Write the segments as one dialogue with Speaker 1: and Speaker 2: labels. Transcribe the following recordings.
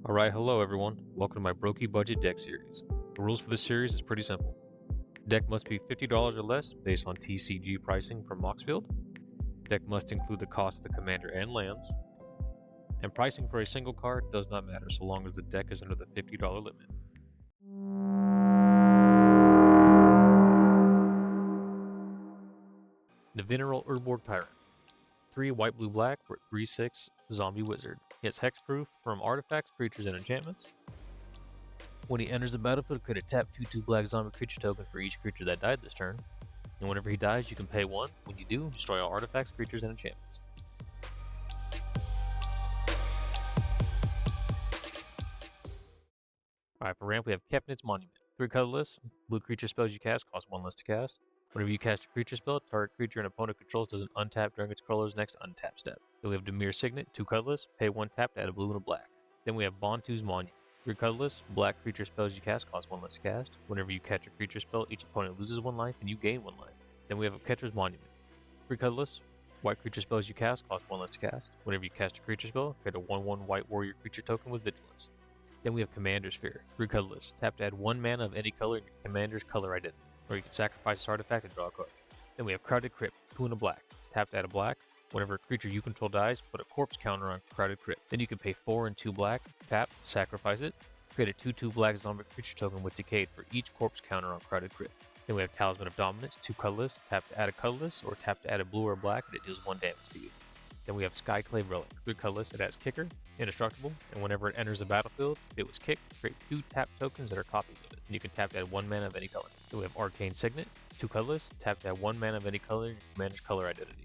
Speaker 1: Alright, hello everyone. Welcome to my Brookie budget deck series. The rules for this series is pretty simple. Deck must be $50 or less based on TCG pricing from Moxfield. Deck must include the cost of the commander and lands. And pricing for a single card does not matter so long as the deck is under the $50 limit. Nevinneral Urborg Tyrant. 3 white blue black for 3/6 zombie wizard. He has hexproof from artifacts, creatures, and enchantments. When he enters the battlefield, create a tap 2/2 black zombie creature token for each creature that died this turn. And whenever he dies, you can pay 1. When you do, destroy all artifacts, creatures, and enchantments. Alright, for ramp, we have Kepnit's Monument. 3 colorless, blue creature spells you cast cost 1 less to cast. Whenever you cast a creature spell, target creature an opponent controls doesn't untap during its color's next untap step. Then we have Dimir Signet, 2 colorless, pay 1 tap to add a blue and a black. Then we have Bontu's Monument. 3 colorless, black creature spells you cast cost 1 less to cast. Whenever you catch a creature spell, each opponent loses 1 life and you gain 1 life. Then we have a Catcher's Monument. 3 colorless, white creature spells you cast cost 1 less to cast. Whenever you cast a creature spell, create a 1/1 white warrior creature token with Vigilance. Then we have Commander's Sphere. 3 colorless, tap to add 1 mana of any color in your commander's color identity, or you can sacrifice this artifact and draw a card. Then we have Crowded Crypt, 2 and a black. Tap to add a black. Whenever a creature you control dies, put a corpse counter on Crowded Crypt. Then you can pay 4 and 2 black, tap, sacrifice it, create a 2/2 black zombie creature token with Decayed for each corpse counter on Crowded Crypt. Then we have Talisman of Dominance, 2 colorless, tap to add a colorless, or tap to add a blue or a black, and it deals 1 damage to you. Then we have Skyclave Relic, 3 colorless, it has Kicker, indestructible, and whenever it enters the battlefield, if it was kicked, create 2 tap tokens that are copies of it, and you can tap to add 1 mana of any color. Then we have Arcane Signet, 2 colorless, tap to add 1 mana of any color in your commander's color identity.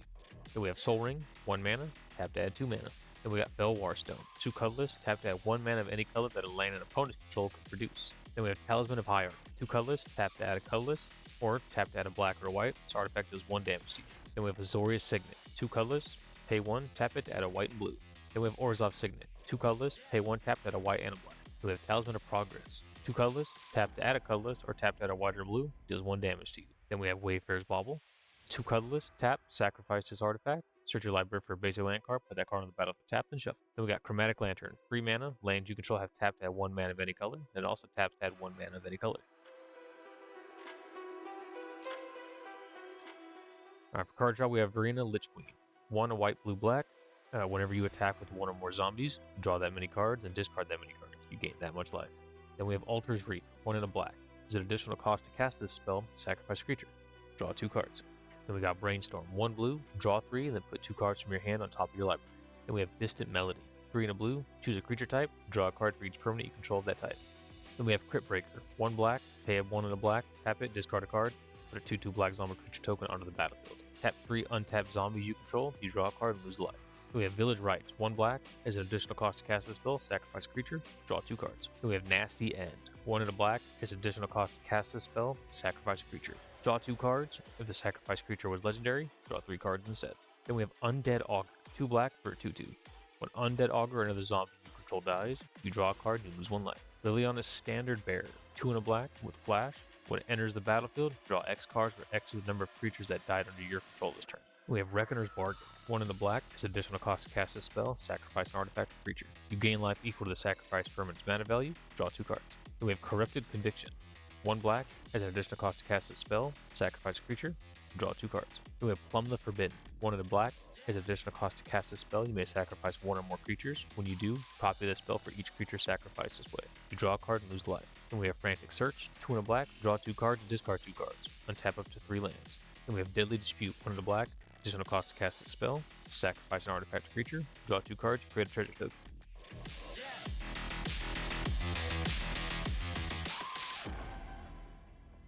Speaker 1: Then we have Soul Ring, 1 mana, tap to add 2 mana. Then we got Belwar Stone, 2 colorless, tap to add 1 mana of any color that a land an opponent's control can produce. Then we have Talisman of High Armor, 2 colorless, tap to add a colorless, or tap to add a black or a white, this artifact does 1 damage to you. Then we have Azorius Signet, 2 colorless, pay 1, tap it to add a white and blue. Then we have Orzhov Signet, 2 colorless, pay 1 tap to add a white and a black. Then we have Talisman of Progress, 2 colorless, tap to add a colorless, or tap to add a white or blue, deals 1 damage to you. Then we have Wayfarer's Bauble, 2 colorless, tap, sacrifice this artifact, search your library for a basic land card, put that card on the battlefield tapped, and shuffle. Then we got Chromatic Lantern, 3 mana, lands you control have tapped to add 1 mana of any color, and it also taps to add 1 mana of any color. Alright, for card draw, we have Verena Lich Queen. 1 a white, blue, black. Whenever you attack with 1 or more zombies, draw that many cards and discard that many cards. You gain that much life. Then we have Altar's Reap, 1 in a black. There's an additional cost to cast this spell, sacrifice a creature. Draw 2 cards. Then we got Brainstorm, 1 blue, draw 3, and then put 2 cards from your hand on top of your library. Then we have Distant Melody, 3 in a blue, choose a creature type, draw a card for each permanent you control of that type. Then we have Crypt Breaker, 1 black, pay a 1 in a black, tap it, discard a card, put a 2/2 black zombie creature token onto the battlefield. Tap 3 untapped zombies you control, you draw a card and lose life. Then we have Village Rites, 1 black, as an additional cost to cast this spell, sacrifice a creature, draw 2 cards. Then we have Nasty End, 1 in a black, as an additional cost to cast this spell, sacrifice a creature. Draw 2 cards, if the sacrifice creature was legendary, draw 3 cards instead. Then we have Undead Augur, 2 black for a 2/2. When Undead Augur or another zombie you control dies, you draw a card and you lose 1 life. Liliana's Standard Bearer, 2 in a black, with flash. When it enters the battlefield, draw X cards where X is the number of creatures that died under your control this turn. We have Reckoner's Bargain, 1 in the black, as additional cost to cast this spell, sacrifice an artifact or creature. You gain life equal to the sacrifice permanent's mana value, draw 2 cards. Then we have Corrupted Conviction, 1 black, as an additional cost to cast this spell, sacrifice a creature, draw 2 cards. Then we have Plumb the Forbidden, 1 in the black, as an additional cost to cast this spell, you may sacrifice 1 or more creatures. When you do, copy this spell for each creature sacrificed this way. You draw a card and lose life. Then we have Frantic Search, 2 in a black, draw 2 cards and discard 2 cards. Untap up to 3 lands. Then we have Deadly Dispute, 1 in a black, additional cost to cast this spell, sacrifice an artifact or creature, draw 2 cards, create a treasure token.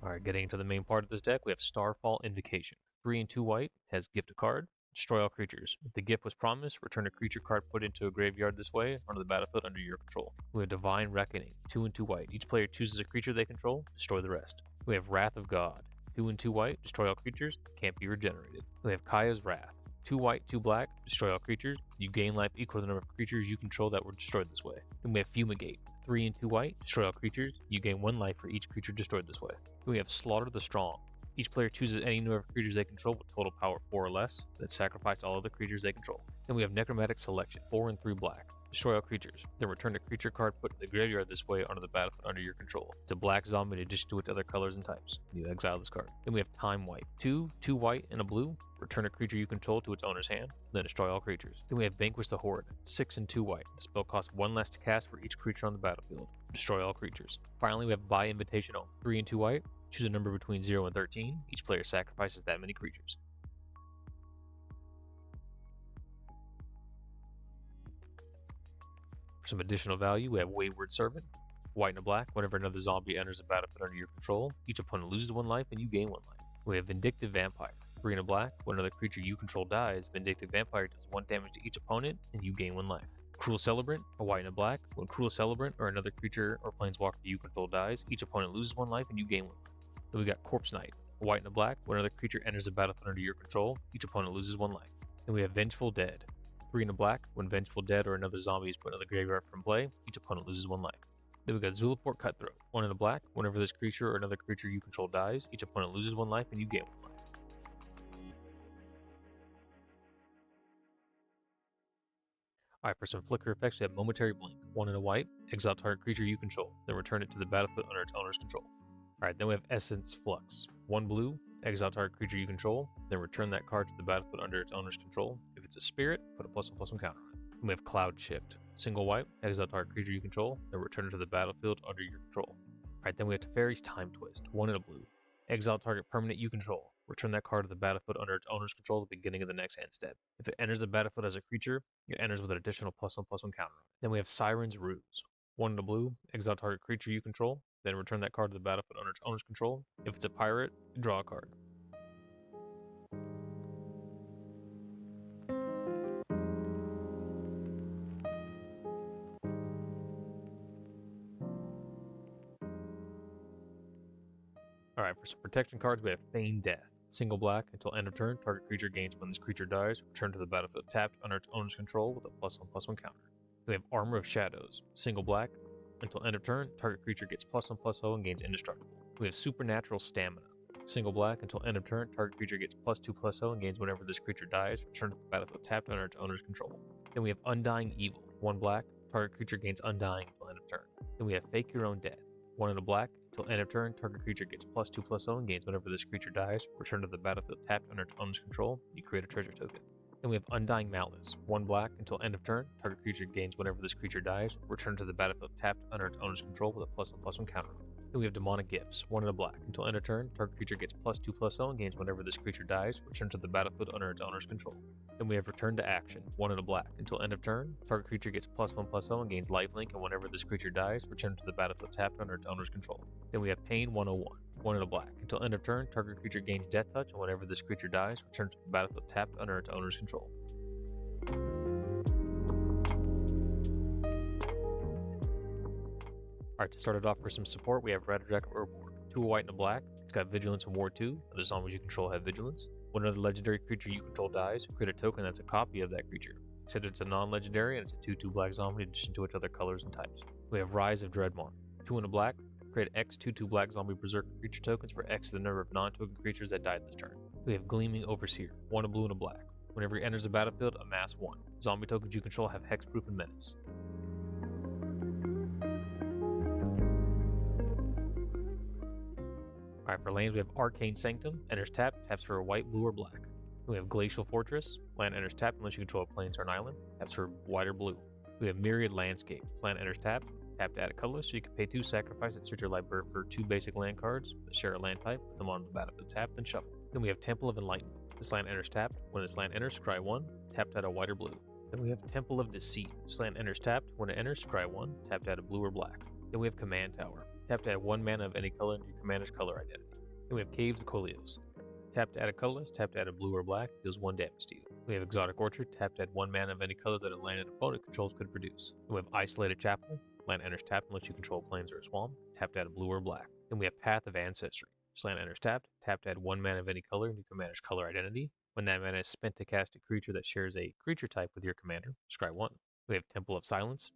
Speaker 1: Alright, getting into the main part of this deck, we have Starfall Invocation. 3 and 2 white, has gift a card, destroy all creatures. If the gift was promised, return a creature card put into a graveyard this way onto the battlefield under your control. We have Divine Reckoning, 2 and 2 white. Each player chooses a creature they control, destroy the rest. We have Wrath of God, 2 and 2 white, destroy all creatures that can't be regenerated. We have Kaya's Wrath, 2 white, 2 black, destroy all creatures. You gain life equal to the number of creatures you control that were destroyed this way. Then we have Fumigate, 3 and 2 white, destroy all creatures. You gain 1 life for each creature destroyed this way. Then we have Slaughter the Strong. Each player chooses any number of creatures they control with total power 4 or less, that sacrifice all other creatures they control. Then we have Necromantic Selection, 4 and 3 black. Destroy all creatures. Then return a creature card put in the graveyard this way onto the battlefield under your control. It's a black zombie in addition to its other colors and types. You exile this card. Then we have Time Wipe. 2 white, and a blue. Return a creature you control to its owner's hand, then destroy all creatures. Then we have Vanquish the Horde. 6 and 2 white. The spell costs 1 less to cast for each creature on the battlefield. Destroy all creatures. Finally, we have By Invitation Only. 3 and 2 white. Choose a number between 0 and 13. Each player sacrifices that many creatures. For some additional value, we have Wayward Servant. White and a black. Whenever another zombie enters the battlefield under your control, each opponent loses 1 life and you gain 1 life. We have Vindictive Vampire. 3 and a black. When another creature you control dies, Vindictive Vampire does 1 damage to each opponent and you gain 1 life. Cruel Celebrant. A white and a black. When Cruel Celebrant or another creature or planeswalker you control dies, each opponent loses 1 life and you gain 1 life. Then we got Corpse Knight. A white and a black. When another creature enters the battlefield under your control, each opponent loses 1 life. Then we have Vengeful Dead. 3 and a black. When Vengeful Dead or another zombie is put in the graveyard from play, each opponent loses 1 life. Then we got Zulaport Cutthroat. 1 and a black. Whenever this creature or another creature you control dies, each opponent loses 1 life and you gain 1 life. Alright, for some flicker effects, we have Momentary Blink. 1 and a white. Exile target creature you control, then return it to the battlefield under its owner's control. Alright, then we have Essence Flux. 1 blue. Exile target creature you control, then return that card to the battlefield under its owner's control. If it's a spirit, put a +1/+1 counter on it. Then we have Cloud Shift. Single white. Exile target creature you control, then return it to the battlefield under your control. Alright, then we have Teferi's Time Twist. 1 and a blue. Exile target permanent you control. Return that card to the battlefield under its owner's control at the beginning of the next end step. If it enters the battlefield as a creature, it enters with an additional +1/+1 counter on it. Then we have Siren's Ruse. 1 and a blue. Exile target creature you control, then return that card to the battlefield under its owner's control. If it's a pirate, draw a card. Alright, for some protection cards, we have Feign Death. Single black. Until end of turn, target creature gains when this creature dies. Return to the battlefield tapped under its owner's control with a +1/+1 counter. We have Armor of Shadows. Single black. Until end of turn, target creature gets +1/+0 and gains indestructible. We have Supernatural Stamina. Single black. Until end of turn, target creature gets +2/+0 and gains whenever this creature dies. Return to the battlefield tapped under its owner's control. Then we have Undying Evil. 1 black. Target creature gains Undying until end of turn. Then we have Fake Your Own Death. 1 and a black. Until end of turn, target creature gets +2/+0 and gains whenever this creature dies. Return to the battlefield tapped under its owner's control. You create a treasure token. Then we have Undying Malice. 1 black. Until end of turn, target creature gains whenever this creature dies. Return to the battlefield tapped under its owner's control with a +1/+1 counter. Then we have Demonic Gifts. 1 and a black. Until end of turn, target creature gets +2/+0 and gains whenever this creature dies. Return to the battlefield under its owner's control. Then we have Return to Action. 1 and a black. Until end of turn, target creature gets +1/+0 and gains lifelink, and whenever this creature dies, return to the battlefield tapped under its owner's control. Then we have Pain 101. 1 and a black. Until end of turn, target creature gains Death Touch, and whenever this creature dies, return to the battlefield tapped under its owner's control. Alright, to start it off for some support, we have Rattljack Urborg. 2 white and a black. It's got Vigilance and Ward 2. Other zombies you control have Vigilance. When another legendary creature you control dies, create a token that's a copy of that creature. Except it's a non-legendary and it's a 2/2 black zombie in addition to its other colors and types. We have Rise of Dreadmar. 2 and a black. Create X 2/2 black zombie berserker creature tokens for X the number of non-token creatures that died this turn. We have Gleaming Overseer. 1 a blue and a black. Whenever he enters the battlefield, amass 1. Zombie tokens you control have Hexproof and Menace. Alright, for lands we have Arcane Sanctum. Enters tapped, taps for a white, blue, or black. We have Glacial Fortress. Land enters tapped unless you control a plains or an island. Taps for white or blue. We have Myriad Landscape. Land enters tapped, tap to add a colorless, so you can pay 2 sacrifice and search your library for 2 basic land cards that share a land type, put them on the battlefield tapped, then shuffle. Then we have Temple of Enlightenment. This land enters tapped. When this land enters, scry 1, tap to add a white or blue. Then we have Temple of Deceit. This land enters tapped. When it enters, scry 1, tap to add a blue or black. Then we have Command Tower. Tap to add 1 mana of any color into your commander's color identity. Then we have Caves of Kolios. Tap to add a colorless, tap to add a blue or black, deals 1 damage to you. We have Exotic Orchard. Tap to add 1 mana of any color that a land an opponent controls could produce. Then we have Isolated Chapel. Land enters tapped unless you control a plains or a swamp. Tap to add a blue or black. Then we have Path of Ancestry. This land enters tapped. Tap to add 1 mana of any color into your commander's color identity. When that mana is spent to cast a creature that shares a creature type with your commander, scry 1. We have Temple of Silence.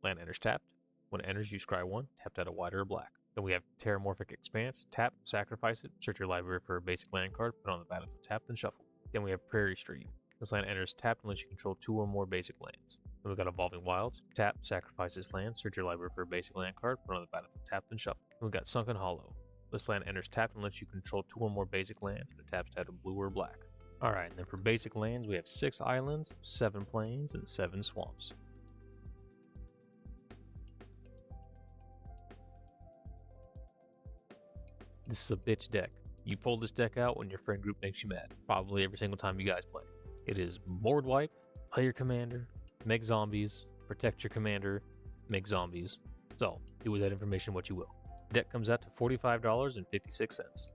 Speaker 1: Land enters tapped. When it enters, you scry 1, tap to add a white or a black. Then we have Terramorphic Expanse. Tap, sacrifice it, search your library for a basic land card, put it on the battlefield tapped, and shuffle. Then we have Prairie Street. This land enters tapped unless you control 2 or more basic lands. Then we got Evolving Wilds. Tap, sacrifice this land, search your library for a basic land card, put on the battlefield tapped and shuffle. Then we got Sunken Hollow. This land enters tapped and lets you control 2 or more basic lands, and the tap's titled blue or black. Alright, and then for basic lands, we have 6 islands, 7 plains, and 7 swamps. This is a bitch deck. You pull this deck out when your friend group makes you mad, probably every single time you guys play. It is board wipe, play your commander, make zombies, protect your commander, make zombies. So, do with that information what you will. Deck comes out to $45.56.